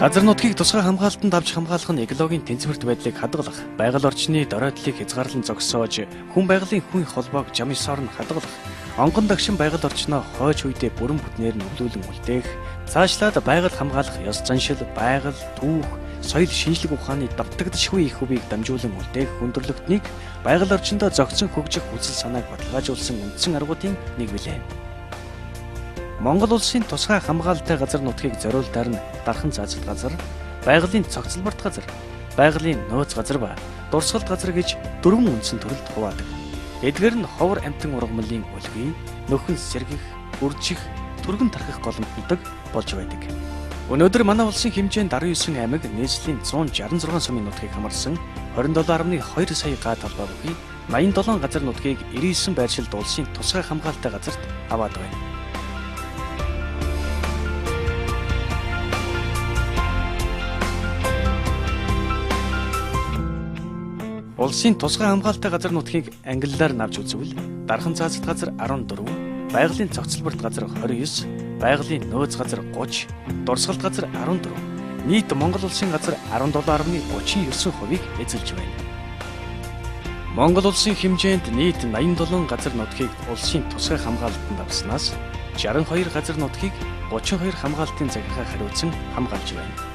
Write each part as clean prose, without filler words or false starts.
Газар нутгийг тусгай хамгаалтанд авч хамгаалах нь экологийн тэнцвэрт байдлыг хадгалах, байгаль орчны доройдлыг хязгаарлан зогсоож, хүн байгалийн хүн холбоог жам ёсоор нь хадгалах, онгон дагшин байгаль орчноо хойч үедээ бүрэн бүтнээр нь өвлүүлэн үлдээх, цаашлаад байгаль хамгаалах ёс заншил, байгаль, түүх, соёл шинжлэх ухааны давтагдшгүй их хувийг дамжуулан үлдээх хүндрэлтнийг байгаль орчиндөө зохицон хөгжих хүсэл санааг баталгаажуулсан үндсэн аргуудын нэг билээ. Монгол улсын тусгай хамгаалалтай газар нутгийг зориултаар нь дархан цаазалт газар, байгалийн цогцлборт газар, байгалийн нөөц газар ба дурсгалт газар гэж дөрвөн үндсэн төрөлд хуваадаг. Эдгээр нь ховор амтан ургамлын үлгий, нөхөн сэргэх, үржих, түргэн тархах голомтдог болж байдаг. Өнөөдөр манай улсын хэмжээнд 19 аймаг нийслэлийн 166 сумын нутгийг хамарсан 27.2 сая га талбай бүхий 87 газар нутгийг 99 байршилд улсын тусгай хамгаалалтай газарт аваад байна. Улсын тусгай хамгаалалтай газар нутгийг англиар навж үзвэл дархан цаазалт газар 14, байгалийн цогцлборт газар 29, байгалийн нөөц газар 30, дурсгалт газар 14, нийт Монгол улсын газар 17.39%-ийг эзэлж байна. Монгол улсын хэмжээнд нийт 87 газар нутгийг улсын тусгай хамгаалалтанд авснаас 62 газар нутгийг 32 хамгаалтын захиргаа хариуцсан хамгаалж байна.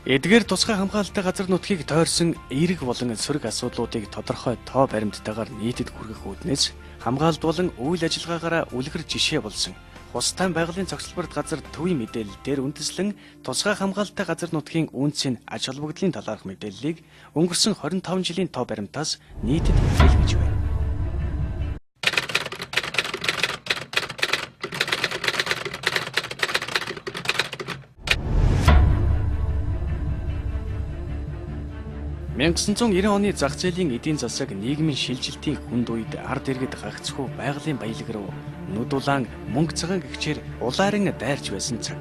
Эдгээр тусгай хамгаалалтай газар нутгийг тойрсон эерэг болон сөрөг асуудлуудыг тодорхой тоо баримттайгаар нийтэд хүргэх үүднээс хамгаалалт болон үйл ажиллагаагаараа үлгэр жишээ болсон Хустай байгалийн цогцлборт газар төвийн мэдээлэл дээр үндэслэн тусгай хамгаалалтай газар нутгийн үнцийн ач холбогдлын талаарх мэдээллийг өнгөрсөн 25 жилийн тоо баримтаас нийтэд хэлж байна. $1990 оны зах зээлийн эдийн засаг нийгмийн шилжилтийн хүнд үед ард иргэд гагцхүү байгалийн баялаг руу нүд улаан мөнгө цагаан гэгчээр улааран дайрч байсан цаг.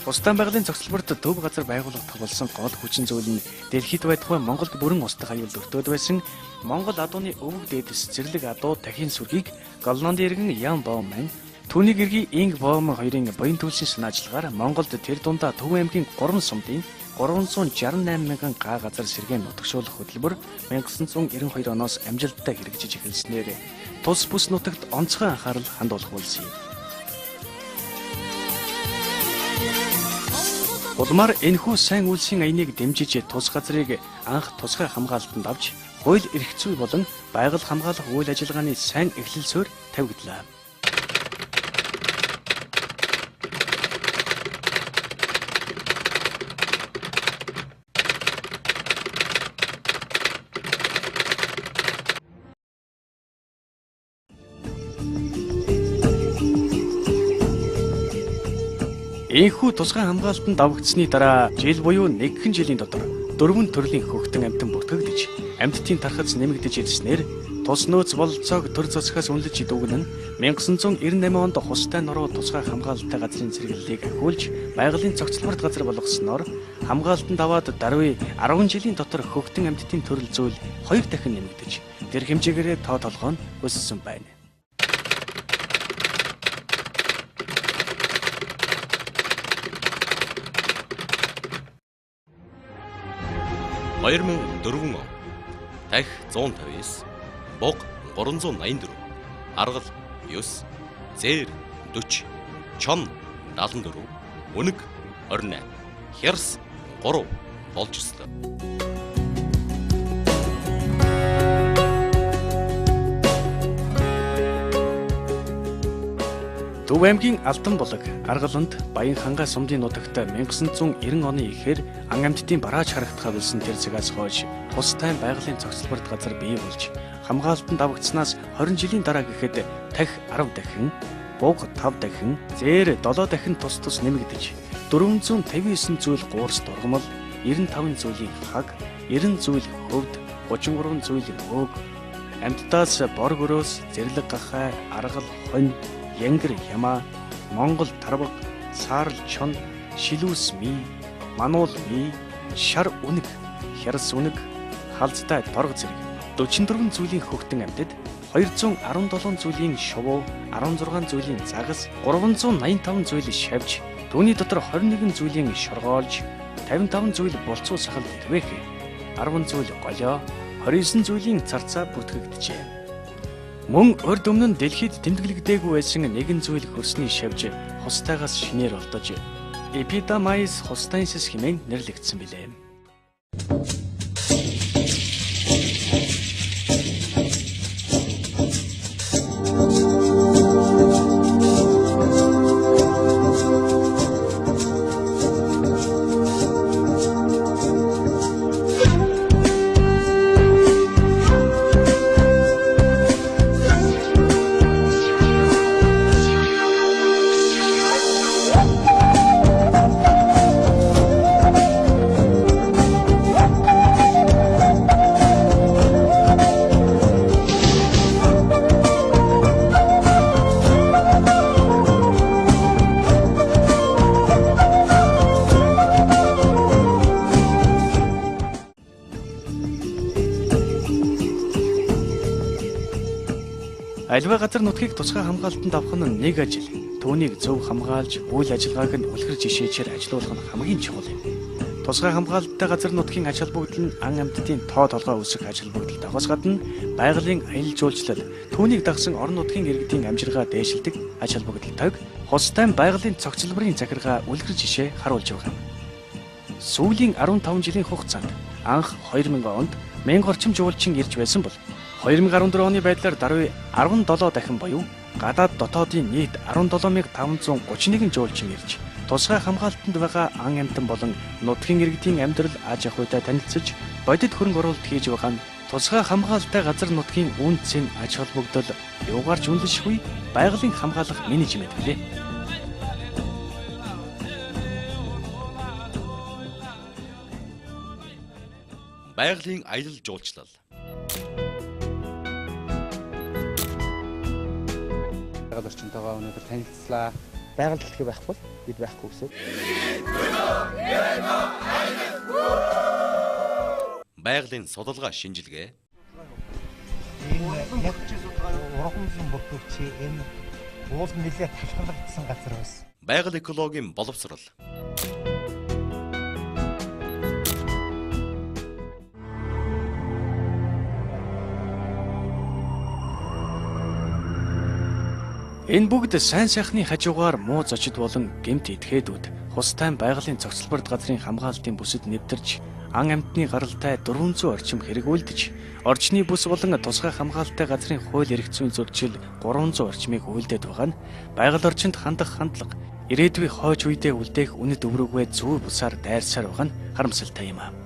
Хустай байгалийн цогцлборт төв газар байгуулагдах болсон гол хүчин зүйл нь дэлхийд байтугай Монголд бүрэн устдах аюул өртөөд байсан Монгол адууны өвөг дээдэс Цэрлэг адуу дахин сүргийг Голландын иргэн Ян Боуман түүнийг иргий Инг Боуман хоёрын буян төлсийн санаачлагаар Монголд тэр дундаа Төв аймгийн 3 сумдын 368 мянган га газар сэргээн нутагшуулах хөтөлбөр 1992 оноос амжилттай хэрэгжиж эхэлснээр тус бүс нутагт онцгой анхаарал хандуулах болсон юм. Улмаар энэхүү сайн үйлсийн аяныг дэмжиж тус газрыг анх тусгай хамгаалалтанд авч хууль эрх зүй болон байгаль хамгаалах үйл ажиллагааны сайн эхлэл суурь тавигдлаа. Энэхүү тусгай хамгаалалтанд авагдсны дараа жил буюу нэгэн жилийн дотор 4 төрлийн хөгтөн амьтан бүртгэгдэж, амьтдын тархац нэмэгдэж ирснээр тус нөөц бололцоог төр засгаас үнэлж дүүгэн нь 1998 онд Хустай нуруу тусгай хамгаалалтай газрын зэрэглэлийг ахиулж, байгалийн цогцлборт газар болгосноор хамгаалалтанд аваад даруй 10 жилийн дотор хөгтөн амьтдын төрөл зүйл 2 дахин нэмэгдэж, тэр хэмжээгээрээ тоо толгой нь өссөн байна. 2004 он Тахь 159, Буг 384, Аргал 9, Зээр 40, Чон 74, Үнэг 28, Хярс 3 болж өслөө. Төв аймгийн Алдан булаг, Аргаланд, Баян хангаа сумдын нутагт 1990 оны эхээр ан амьтдын барааж харагдахаа болсон тэр цагаас хойш тус тайм байгалийн цогцлборт газар бий болж хамгаалтанд давагдсанаас 20 жилийн дараа гэхэд тахь 10 дахин, буг 5 дахин, зээр 7 дахин тус нэмэгдэж 459 зүйл гуурс дургамал, 95 зүйлийн хаг, 90 зүйл хөвд, 33 зүйл өг, амьтдаас бор гөрөөс зэрлэг гахай, аргал хонь, янгэр ямаа, Монгол тарбаг, саарл чон, шилүүс ми, мануул ми, шар үнэг, хярс үнэг, халзтай торг зэрэг 44 зүйлийн хөгтөн амьтад 217 зүйлийн шувуу, 16 зүйлийн загас, 385 зүйл шавж, түүний дотор 21 зүйлийн шоргоолж, 55 зүйл болцуу сахал хэрвэх, 10 зүйл голио, 29 зүйлийн царцаа бүртгэгдэжээ. Мөн урд өмнө нь дэлхийд тэмдэглэгдээгүй байсан нэгэн зүйл хөрсний шавж хустайгаас шинээр олдож Epidermis hustensis хэмээн нэрлэгдсэн билээ. Аливаа газар нутгийг тусгай хамгаалтанд авах нь нэг ажил. Түүнийг зөв хамгаалж, үйл ажиллагааг нь үлгэр жишээчээр ажилуулах нь хамгийн чухал юм. Тусгай хамгаалттай газар нутгийн ач холбогдол нь ан амьтдын тоо толгой үүсэх ач холбогдолтойгоос гадна байгалийн аялал жуулчлал, түүнийг дагсан орон нутгийн иргэдийн амжиргаа дээшилдэг ач холбогдолтойг хустай байгалийн цогцлборын захиргаа үлгэр жишээ харуулж байгаа юм. Сүүлийн 15 жилийн хугацаанд анх 2000 онд 1000 орчим жуулчин ирж байсан бол 2014 оны байдлаар даруй 17 дахин буюу гадаад дотоодын нийт 17531 жуулчин ирж тусгай хамгаалтанд байгаа ан амьтан болон нутгийн иргэдийн амьдрал аж ахуйтай танилцж бодит хөрөнгө оруулалт хийж байгаа нь тусгай хамгаалалттай газар нутгийн үн цэн аж холбогдол юугаарч үнэлшгүй байгалийн хамгаалах менежмент гэлээ. Байгалийн аялал жуулчлал. Байгаль орчинтойгоо өнөөдөр танилцлаа. Байгаль дэлхий байхгүй бид байхгүй гэсэн. Байгалийн судалгаа шинжилгээ. Ургамлын бүртгэгч энэ уул нэлээд талхалгдсан газар байсан. Байгаль экологийн боловсрол. Энэ бүгд сайн сайхны хажуугаар муу зочид болон гэмт этгээдүүд хустай байгалийн цогцлборт газрын хамгаалтын бүсэд нэвтэрч ан амьтны гаралтай 400 орчим хэрэгүүлдэж орчны бүс болон тусгай хамгаалалттай газрын хууль эрх зүйн зөрчил 300 орчмыг үйлдээд байгаа нь байгаль орчинд хандах хандлага ирээдүйн хойч үедээ үлдээх үнэт өврөгөө зүй бусаар дайрсаар байгаа нь харамсалтай юм аа.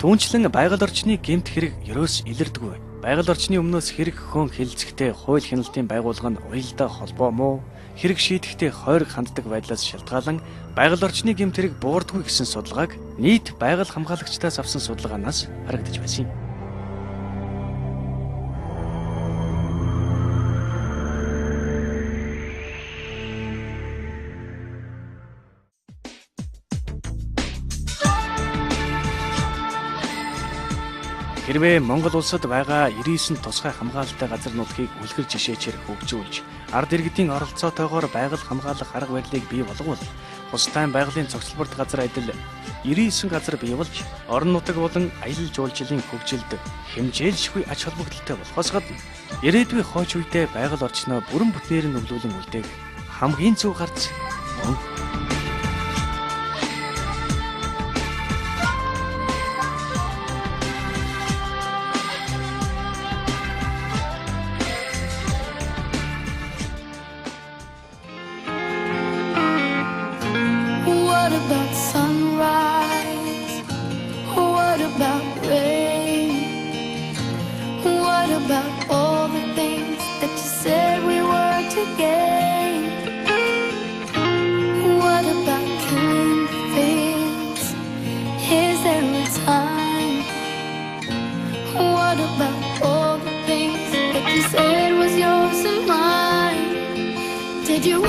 Түүнчлэн байгаль орчны гэмт хэрэг ерөөс илэрдэггүй. Байгаль орчны өмнөөс хэрэг хөөн хилцэхдээ хууль хяналтын байгууллага нь уялдаа холбоо муу хэрэг шийдэхдээ хойрог ханддаг байдлаас шалтгаалan байгаль орчны гэмт хэрэг буурдаггүй гэсэн судалгааг нийт байгаль хамгаалагчдаас авсан судалгаанаас харагдаж байсан юм. Хэрвээ Монгол улсад байгаа 99 тусгай хамгаалалттай газар нутгийг үлгэр жишээчээр хөгжүүлж, ард иргэдийн оролцоотойгоор байгаль хамгаалах арга барилыг бий болговол, хустай байгалийн цогцлборт газар адил 99 газар бий болж, орон нутаг болон аялал жуулчлалын хөгжилд хэмжээлшгүй ач холбогдолтой болохоос гадна, ирээдүйн хойч үедээ байгаль орчноо бүрэн бүтнээр нь нөлөөлөн үлдээх хамгийн зөв гарц мөн. about sunrise? What about rain? What about all the things that you said we were to gain? What about killing fields? Is there a time? What about all the things that you said was yours and mine? Did you